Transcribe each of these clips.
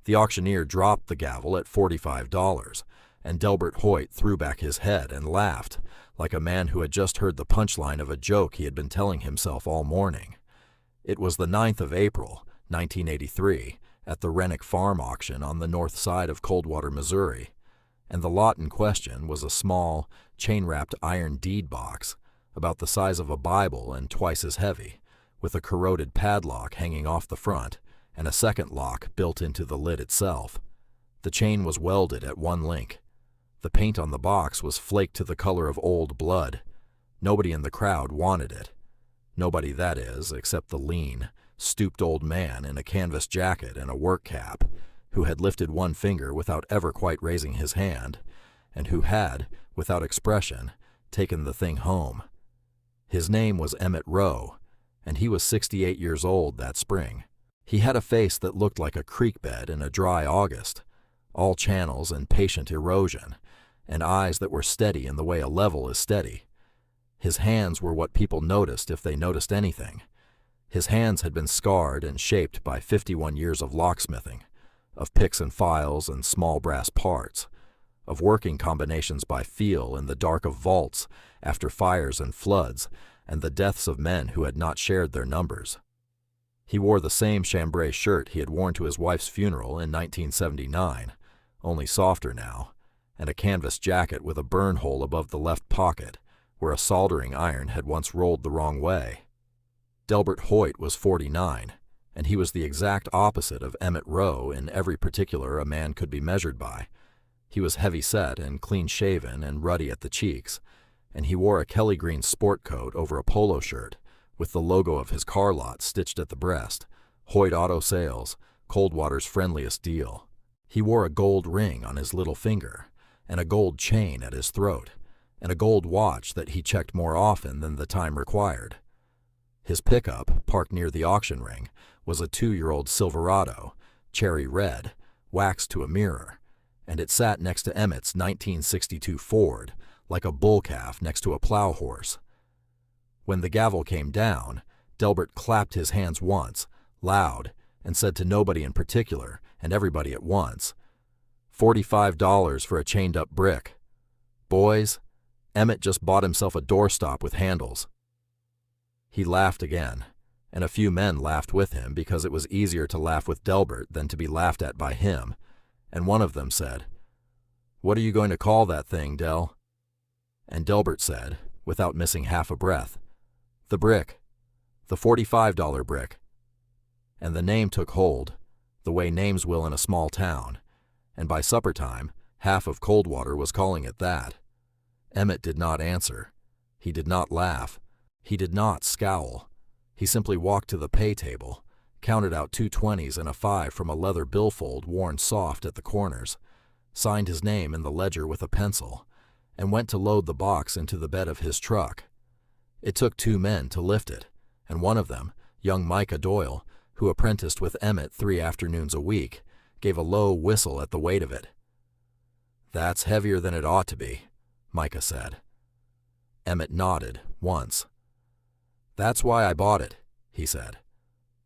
The auctioneer dropped the gavel at $45, and Delbert Hoyt threw back his head and laughed, like a man who had just heard the punchline of a joke he had been telling himself all morning. It was the 9th of April, 1983, at the Rennick Farm auction on the north side of Coldwater, Missouri, and the lot in question was a small, chain-wrapped iron deed box, about the size of a Bible and twice as heavy, with a corroded padlock hanging off the front and a second lock built into the lid itself. The chain was welded at one link. The paint on the box was flaked to the color of old blood. Nobody in the crowd wanted it. Nobody, that is, except the lean, stooped old man in a canvas jacket and a work cap, who had lifted one finger without ever quite raising his hand, and who had, without expression, taken the thing home. His name was Emmett Rowe, and he was 68 years old that spring. He had a face that looked like a creek bed in a dry August, all channels and patient erosion, and eyes that were steady in the way a level is steady. His hands were what people noticed if they noticed anything. His hands had been scarred and shaped by 51 years of locksmithing, of picks and files and small brass parts, of working combinations by feel in the dark of vaults after fires and floods and the deaths of men who had not shared their numbers. He wore the same chambray shirt he had worn to his wife's funeral in 1979, only softer now, and a canvas jacket with a burn hole above the left pocket, where a soldering iron had once rolled the wrong way. Delbert Hoyt was 49, and he was the exact opposite of Emmett Rowe in every particular a man could be measured by. He was heavy-set and clean-shaven and ruddy at the cheeks, and he wore a Kelly green sport coat over a polo shirt, with the logo of his car lot stitched at the breast, Hoyt Auto Sales, Coldwater's friendliest deal. He wore a gold ring on his little finger, and a gold chain at his throat, and a gold watch that he checked more often than the time required. His pickup, parked near the auction ring, was a 2-year-old Silverado, cherry red, waxed to a mirror, and it sat next to Emmett's 1962 Ford, like a bull calf next to a plow horse. When the gavel came down, Delbert clapped his hands once, loud, and said to nobody in particular and everybody at once, $45 for a chained-up brick. Boys, Emmett just bought himself a doorstop with handles. He laughed again, and a few men laughed with him because it was easier to laugh with Delbert than to be laughed at by him, and one of them said, "What are you going to call that thing, Del?" And Delbert said, without missing half a breath, "The brick. The $45 brick." And the name took hold, the way names will in a small town, and by supper time, half of Coldwater was calling it that. Emmett did not answer. He did not laugh. He did not scowl. He simply walked to the pay table, counted out 2 20s and a 5 from a leather billfold worn soft at the corners, signed his name in the ledger with a pencil, and went to load the box into the bed of his truck. It took 2 men to lift it, and one of them, young Micah Doyle, who apprenticed with Emmett 3 afternoons a week, gave a low whistle at the weight of it. "That's heavier than it ought to be," Micah said. Emmett nodded, once. "That's why I bought it," he said.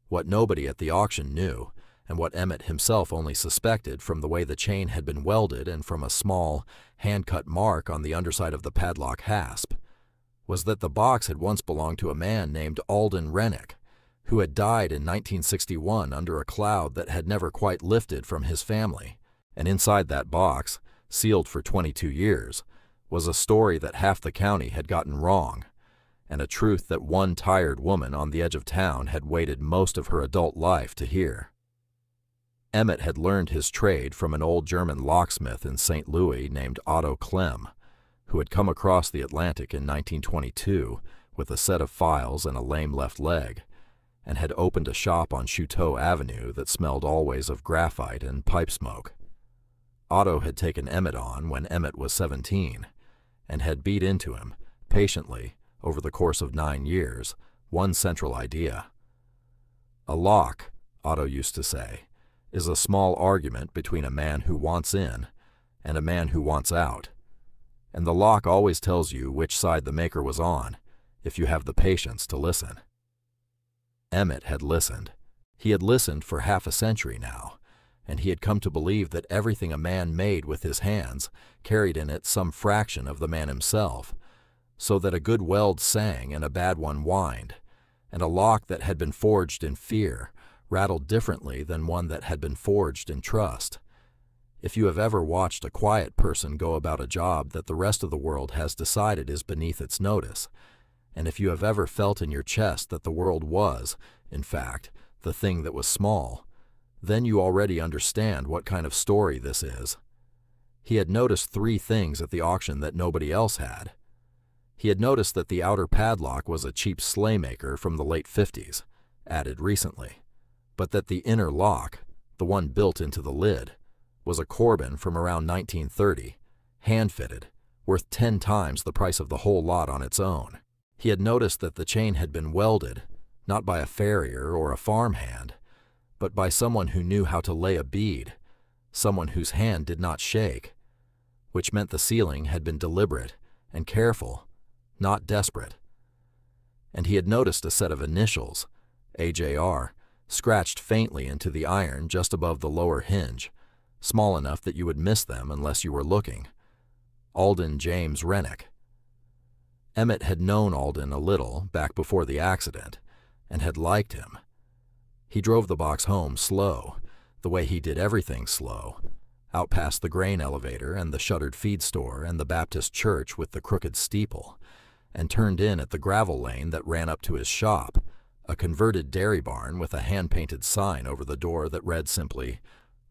What nobody at the auction knew, and what Emmett himself only suspected from the way the chain had been welded and from a small, hand-cut mark on the underside of the padlock hasp, was that the box had once belonged to a man named Alden Rennick, who had died in 1961 under a cloud that had never quite lifted from his family, and inside that box, sealed for 22 years, was a story that half the county had gotten wrong, and a truth that one tired woman on the edge of town had waited most of her adult life to hear. Emmett had learned his trade from an old German locksmith in St. Louis named Otto Klemm, who had come across the Atlantic in 1922 with a set of files and a lame left leg, and had opened a shop on Chouteau Avenue that smelled always of graphite and pipe smoke. Otto had taken Emmett on when Emmett was 17, and had beat into him, patiently, over the course of 9 years, one central idea. A lock, Otto used to say, is a small argument between a man who wants in and a man who wants out, and the lock always tells you which side the maker was on, if you have the patience to listen. Emmett had listened. He had listened for half a century now, and he had come to believe that everything a man made with his hands carried in it some fraction of the man himself, so that a good weld sang and a bad one whined, and a lock that had been forged in fear rattled differently than one that had been forged in trust. If you have ever watched a quiet person go about a job that the rest of the world has decided is beneath its notice, and if you have ever felt in your chest that the world was, in fact, the thing that was small, then you already understand what kind of story this is. He had noticed 3 things at the auction that nobody else had. He had noticed that the outer padlock was a cheap sleighmaker from the late 50s, added recently, but that the inner lock, the one built into the lid, was a Corbin from around 1930, hand-fitted, worth 10 times the price of the whole lot on its own. He had noticed that the chain had been welded, not by a farrier or a farmhand, but by someone who knew how to lay a bead, someone whose hand did not shake, which meant the sealing had been deliberate and careful, not desperate. And he had noticed a set of initials, AJR, scratched faintly into the iron just above the lower hinge, small enough that you would miss them unless you were looking. Alden James Rennick. Emmett had known Alden a little back before the accident, and had liked him. He drove the box home slow, the way he did everything slow, out past the grain elevator and the shuttered feed store and the Baptist church with the crooked steeple, and turned in at the gravel lane that ran up to his shop, a converted dairy barn with a hand-painted sign over the door that read simply,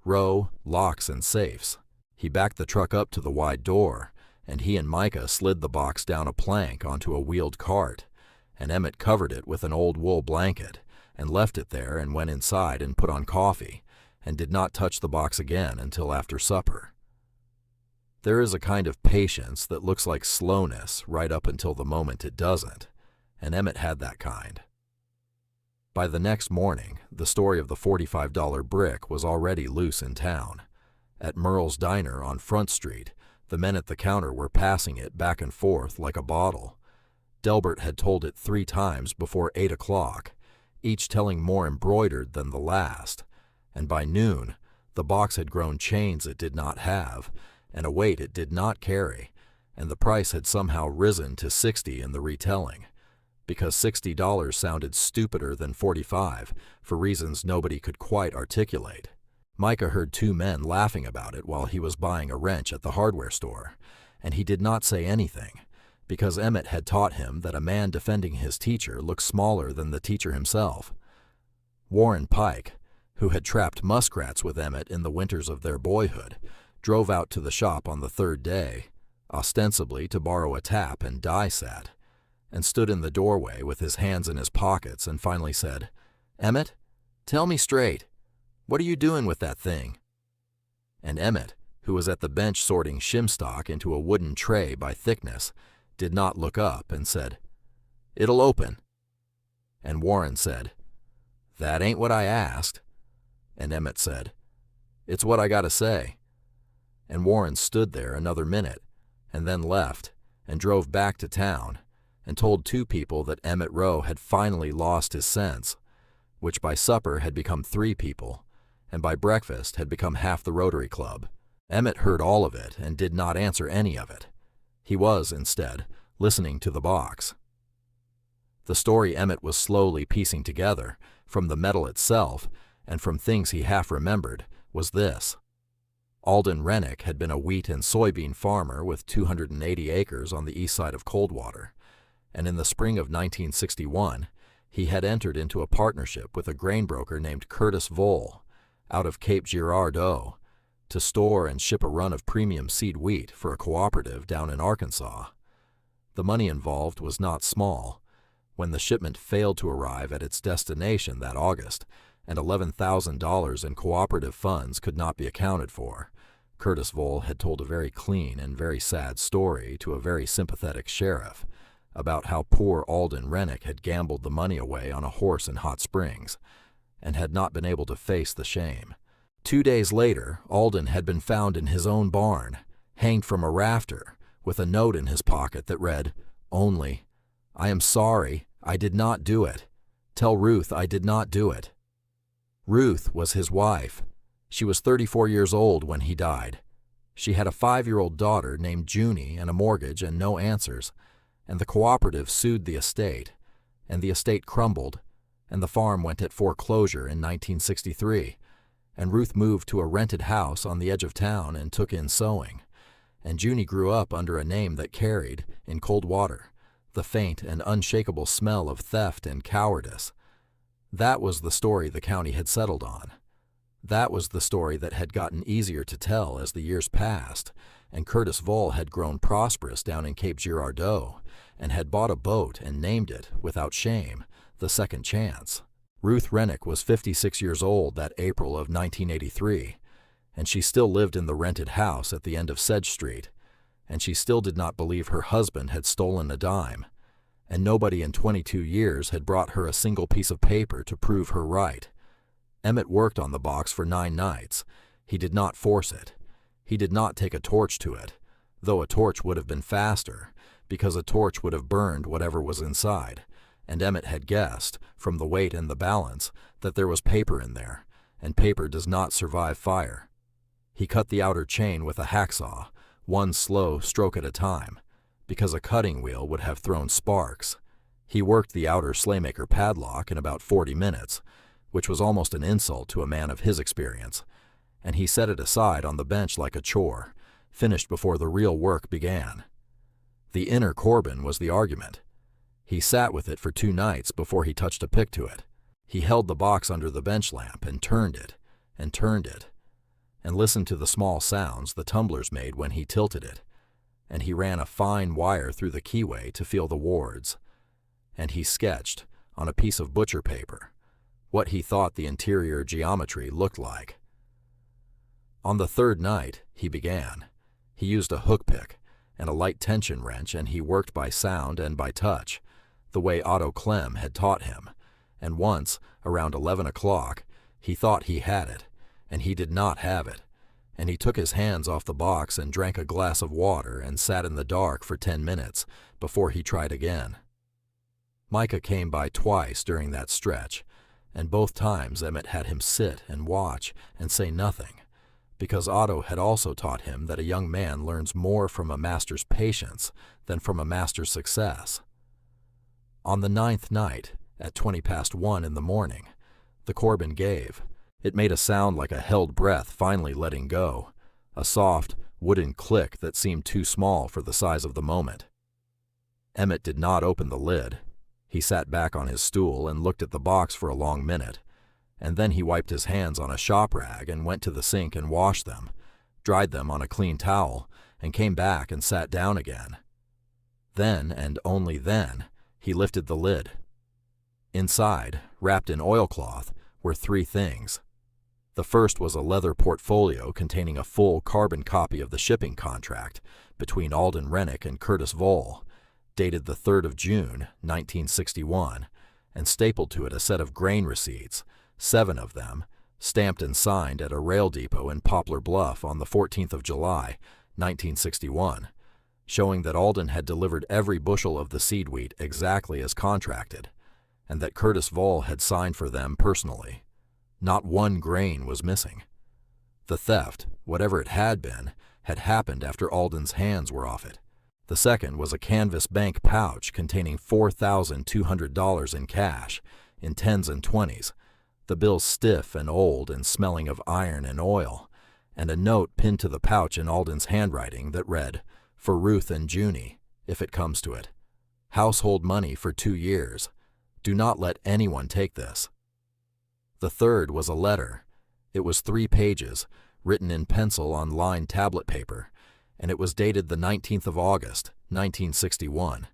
"Row, Locks and Safes." He backed the truck up to the wide door, and he and Micah slid the box down a plank onto a wheeled cart, and Emmett covered it with an old wool blanket and left it there and went inside and put on coffee, and did not touch the box again until after supper. There is a kind of patience that looks like slowness right up until the moment it doesn't, and Emmett had that kind. By the next morning, the story of the $45 brick was already loose in town. At Merle's Diner on Front Street, the men at the counter were passing it back and forth like a bottle. Delbert had told it 3 times before 8 o'clock, each telling more embroidered than the last, and by noon the box had grown chains it did not have, and a weight it did not carry, and the price had somehow risen to $60 in the retelling, because $60 sounded stupider than $45 for reasons nobody could quite articulate. Micah heard 2 men laughing about it while he was buying a wrench at the hardware store, and he did not say anything, because Emmett had taught him that a man defending his teacher looked smaller than the teacher himself. Warren Pike, who had trapped muskrats with Emmett in the winters of their boyhood, drove out to the shop on the 3rd day, ostensibly to borrow a tap and die set, and stood in the doorway with his hands in his pockets and finally said, "Emmett, tell me straight, what are you doing with that thing?" And Emmett, who was at the bench sorting shimstock into a wooden tray by thickness, did not look up and said, "It'll open." And Warren said, "That ain't what I asked." And Emmett said, "It's what I gotta say." And Warren stood there another minute, and then left, and drove back to town, and told 2 people that Emmett Rowe had finally lost his sense, which by supper had become 3 people, and by breakfast had become half the Rotary Club. Emmett heard all of it and did not answer any of it. He was, instead, listening to the box. The story Emmett was slowly piecing together, from the metal itself, and from things he half remembered, was this. Alden Rennick had been a wheat and soybean farmer with 280 acres on the east side of Coldwater, and in the spring of 1961, he had entered into a partnership with a grain broker named Curtis Vole, out of Cape Girardeau, to store and ship a run of premium seed wheat for a cooperative down in Arkansas. The money involved was not small. When the shipment failed to arrive at its destination that August, and $11,000 in cooperative funds could not be accounted for, Curtis Vole had told a very clean and very sad story to a very sympathetic sheriff about how poor Alden Rennick had gambled the money away on a horse in Hot Springs, and had not been able to face the shame. 2 days later, Alden had been found in his own barn, hanged from a rafter, with a note in his pocket that read, only, "I am sorry, I did not do it. Tell Ruth I did not do it." Ruth was his wife. She was 34 years old when he died. She had a 5-year-old daughter named Junie and a mortgage and no answers, and the cooperative sued the estate, and the estate crumbled, and the farm went at foreclosure in 1963, and Ruth moved to a rented house on the edge of town and took in sewing, and Junie grew up under a name that carried, in cold water, the faint and unshakable smell of theft and cowardice. That was the story the county had settled on. That was the story that had gotten easier to tell as the years passed, and Curtis Voll had grown prosperous down in Cape Girardeau, and had bought a boat and named it, without shame, the Second Chance. Ruth Rennick was 56 years old that April of 1983, and she still lived in the rented house at the end of Sedge Street, and she still did not believe her husband had stolen a dime, and nobody in 22 years had brought her a single piece of paper to prove her right. Emmett worked on the box for 9 nights. He did not force it. He did not take a torch to it, though a torch would have been faster, because a torch would have burned whatever was inside, and Emmett had guessed, from the weight and the balance, that there was paper in there, and paper does not survive fire. He cut the outer chain with a hacksaw, one slow stroke at a time, because a cutting wheel would have thrown sparks. He worked the outer Slaymaker padlock in about 40 minutes, which was almost an insult to a man of his experience, and he set it aside on the bench like a chore, finished before the real work began. The inner Corbin was the argument. He sat with it for 2 nights before he touched a pick to it. He held the box under the bench lamp and turned it, and listened to the small sounds the tumblers made when he tilted it, and he ran a fine wire through the keyway to feel the wards, and he sketched, on a piece of butcher paper, what he thought the interior geometry looked like. On the 3rd night, he began. He used a hook pick and a light tension wrench, and he worked by sound and by touch, the way Otto Clem had taught him, and once, around 11 o'clock, he thought he had it, and he did not have it, and he took his hands off the box and drank a glass of water and sat in the dark for 10 minutes before he tried again. Micah came by twice during that stretch, and both times Emmett had him sit and watch and say nothing, because Otto had also taught him that a young man learns more from a master's patience than from a master's success. On the 9th night, at 1:20 in the morning, the Corbin gave. It made a sound like a held breath finally letting go, a soft, wooden click that seemed too small for the size of the moment. Emmett did not open the lid. He sat back on his stool and looked at the box for a long minute, and then he wiped his hands on a shop rag and went to the sink and washed them, dried them on a clean towel, and came back and sat down again. Then, and only then, he lifted the lid. Inside, wrapped in oilcloth, were 3 things. The first was a leather portfolio containing a full carbon copy of the shipping contract between Alden Rennick and Curtis Voll, dated the 3rd of June, 1961, and stapled to it a set of grain receipts, 7 of them, stamped and signed at a rail depot in Poplar Bluff on the 14th of July, 1961, showing that Alden had delivered every bushel of the seed wheat exactly as contracted, and that Curtis Voll had signed for them personally. Not one grain was missing. The theft, whatever it had been, had happened after Alden's hands were off it. The second was a canvas bank pouch containing $4,200 in cash, in 10s and 20s, the bills stiff and old and smelling of iron and oil, and a note pinned to the pouch in Alden's handwriting that read, "For Ruth and Junie, if it comes to it. Household money for 2 years. Do not let anyone take this." The third was a letter. It was 3 pages, written in pencil on lined tablet paper, and it was dated the 19th of August, 1961,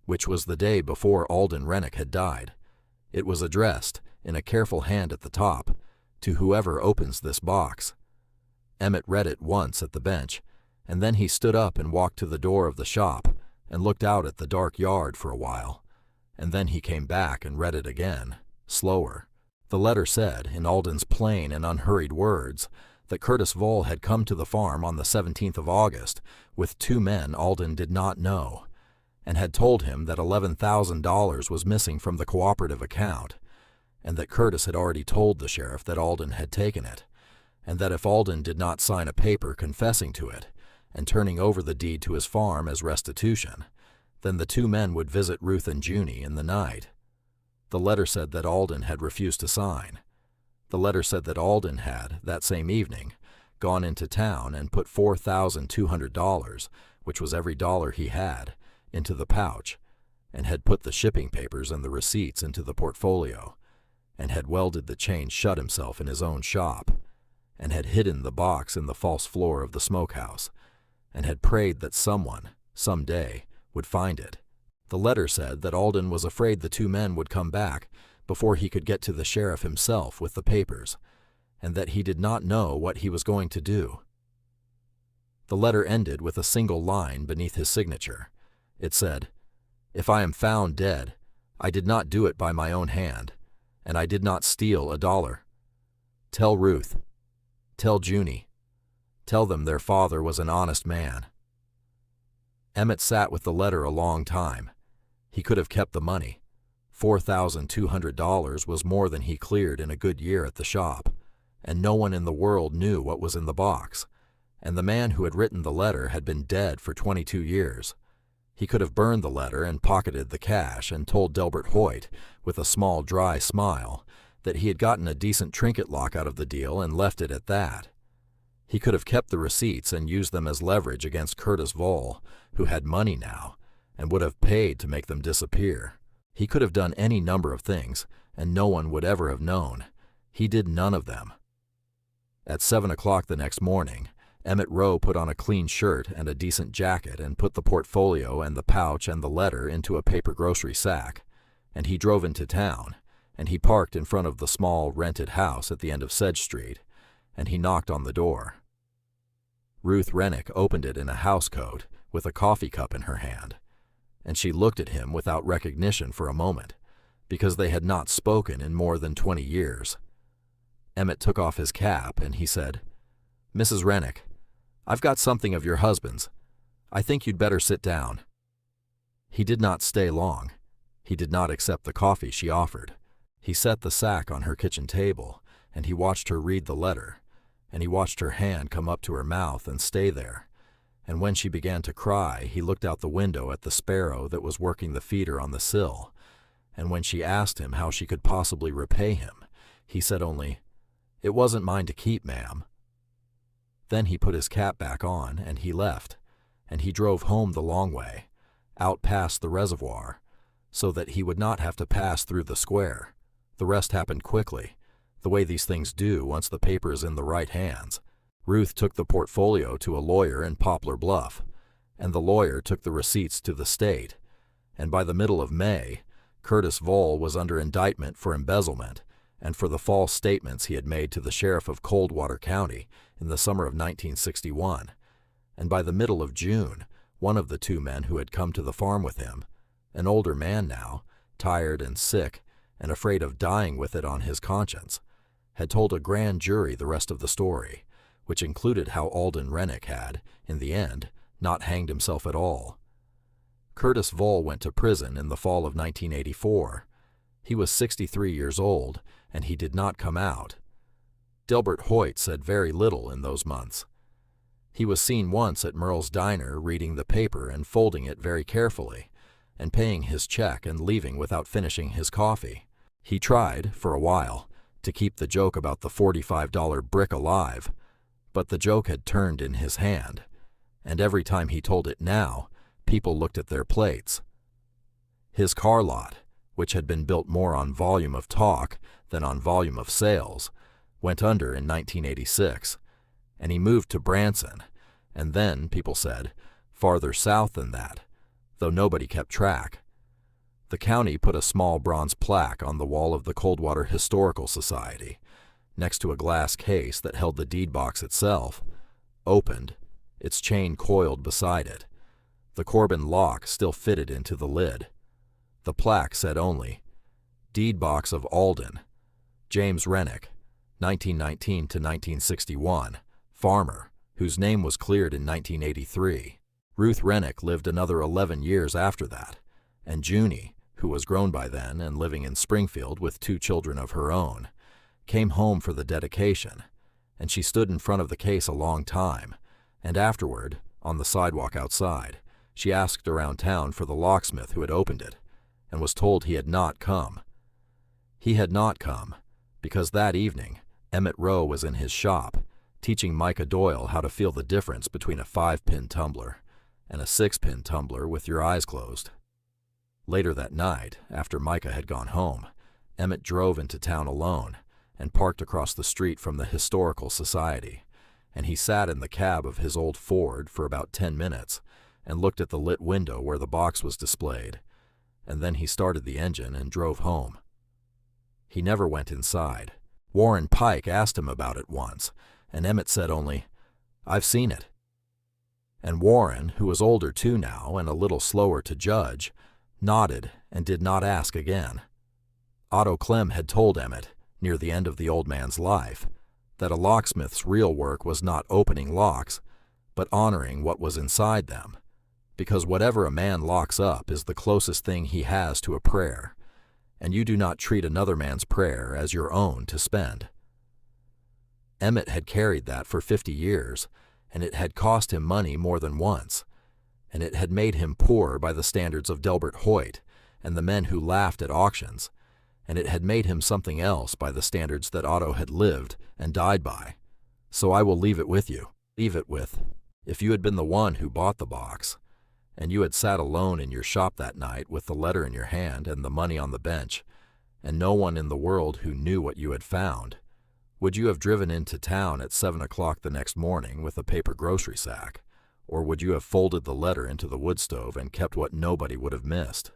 which was the day before Alden Rennick had died. It was addressed, in a careful hand at the top, to whoever opens this box. Emmett read it once at the bench, and then he stood up and walked to the door of the shop and looked out at the dark yard for a while, and then he came back and read it again, slower. The letter said, in Alden's plain and unhurried words, that Curtis Voll had come to the farm on the 17th of August with 2 men Alden did not know, and had told him that $11,000 was missing from the cooperative account, and that Curtis had already told the sheriff that Alden had taken it, and that if Alden did not sign a paper confessing to it and turning over the deed to his farm as restitution, then the two men would visit Ruth and Junie in the night. The letter said that Alden had refused to sign. The letter said that Alden had, that same evening, gone into town and put $4,200, which was every dollar he had, into the pouch, and had put the shipping papers and the receipts into the portfolio, and had welded the chain shut himself in his own shop, and had hidden the box in the false floor of the smokehouse, and had prayed that someone, some day, would find it. The letter said that Alden was afraid the two men would come back before he could get to the sheriff himself with the papers, and that he did not know what he was going to do. The letter ended with a single line beneath his signature. It said, "If I am found dead, I did not do it by my own hand, and I did not steal a dollar. Tell Ruth. Tell Junie. Tell them their father was an honest man." Emmett sat with the letter a long time. He could have kept the money. $4,200 was more than he cleared in a good year at the shop, and no one in the world knew what was in the box, and the man who had written the letter had been dead for 22 years. He could have burned the letter and pocketed the cash and told Delbert Hoyt, with a small dry smile, that he had gotten a decent trinket lock out of the deal and left it at that. He could have kept the receipts and used them as leverage against Curtis Voll, who had money now, and would have paid to make them disappear. He could have done any number of things, and no one would ever have known. He did none of them. At 7 o'clock the next morning, Emmett Rowe put on a clean shirt and a decent jacket and put the portfolio and the pouch and the letter into a paper grocery sack, and he drove into town, and he parked in front of the small rented house at the end of Sedge Street, and he knocked on the door. Ruth Rennick opened it in a housecoat with a coffee cup in her hand, and she looked at him without recognition for a moment, because they had not spoken in more than 20 years. Emmett took off his cap, and he said, "Mrs. Rennick, I've got something of your husband's. I think you'd better sit down." He did not stay long. He did not accept the coffee she offered. He set the sack on her kitchen table, and he watched her read the letter, and he watched her hand come up to her mouth and stay there. And when she began to cry, he looked out the window at the sparrow that was working the feeder on the sill, and when she asked him how she could possibly repay him, he said only, "It wasn't mine to keep, ma'am." Then he put his cap back on, and he left, and he drove home the long way, out past the reservoir, so that he would not have to pass through the square. The rest happened quickly, the way these things do once the paper is in the right hands. Ruth took the portfolio to a lawyer in Poplar Bluff, and the lawyer took the receipts to the state, and by the middle of May, Curtis Voll was under indictment for embezzlement and for the false statements he had made to the sheriff of Coldwater County in the summer of 1961, and by the middle of June, one of the two men who had come to the farm with him, an older man now, tired and sick and afraid of dying with it on his conscience, had told a grand jury the rest of the story, which included how Alden Rennick had, in the end, not hanged himself at all. Curtis Voll went to prison in the fall of 1984. He was 63 years old, and he did not come out. Delbert Hoyt said very little in those months. He was seen once at Merle's diner reading the paper and folding it very carefully, and paying his check and leaving without finishing his coffee. He tried, for a while, to keep the joke about the $45 brick alive, but the joke had turned in his hand, and every time he told it now, people looked at their plates. His car lot, which had been built more on volume of talk than on volume of sales, went under in 1986, and he moved to Branson, and then, people said, farther south than that, though nobody kept track. The county put a small bronze plaque on the wall of the Coldwater Historical Society, next to a glass case that held the deed box itself, opened, its chain coiled beside it, the Corbin lock still fitted into the lid. The plaque said only, "Deed box of Alden, James Rennick, 1919 to 1961, farmer, whose name was cleared in 1983. Ruth Rennick lived another 11 years after that, and Junie, who was grown by then and living in Springfield with 2 children of her own, came home for the dedication, and she stood in front of the case a long time, and afterward, on the sidewalk outside, she asked around town for the locksmith who had opened it, and was told he had not come. He had not come, because that evening, Emmett Rowe was in his shop, teaching Micah Doyle how to feel the difference between a 5-pin tumbler and a 6-pin tumbler with your eyes closed. Later that night, after Micah had gone home, Emmett drove into town alone and parked across the street from the Historical Society, and he sat in the cab of his old Ford for about 10 minutes and looked at the lit window where the box was displayed, and then he started the engine and drove home. He never went inside. Warren Pike asked him about it once, and Emmett said only, "I've seen it." And Warren, who was older too now and a little slower to judge, nodded and did not ask again. Otto Clem had told Emmett, near the end of the old man's life, that a locksmith's real work was not opening locks, but honoring what was inside them, because whatever a man locks up is the closest thing he has to a prayer, and you do not treat another man's prayer as your own to spend. Emmett had carried that for 50 years, and it had cost him money more than once, and it had made him poor by the standards of Delbert Hoyt and the men who laughed at auctions, and it had made him something else by the standards that Otto had lived and died by. So I will leave it with you. Leave it with, if you had been the one who bought the box, and you had sat alone in your shop that night with the letter in your hand and the money on the bench, and no one in the world who knew what you had found, would you have driven into town at 7 o'clock the next morning with a paper grocery sack, or would you have folded the letter into the wood stove and kept what nobody would have missed?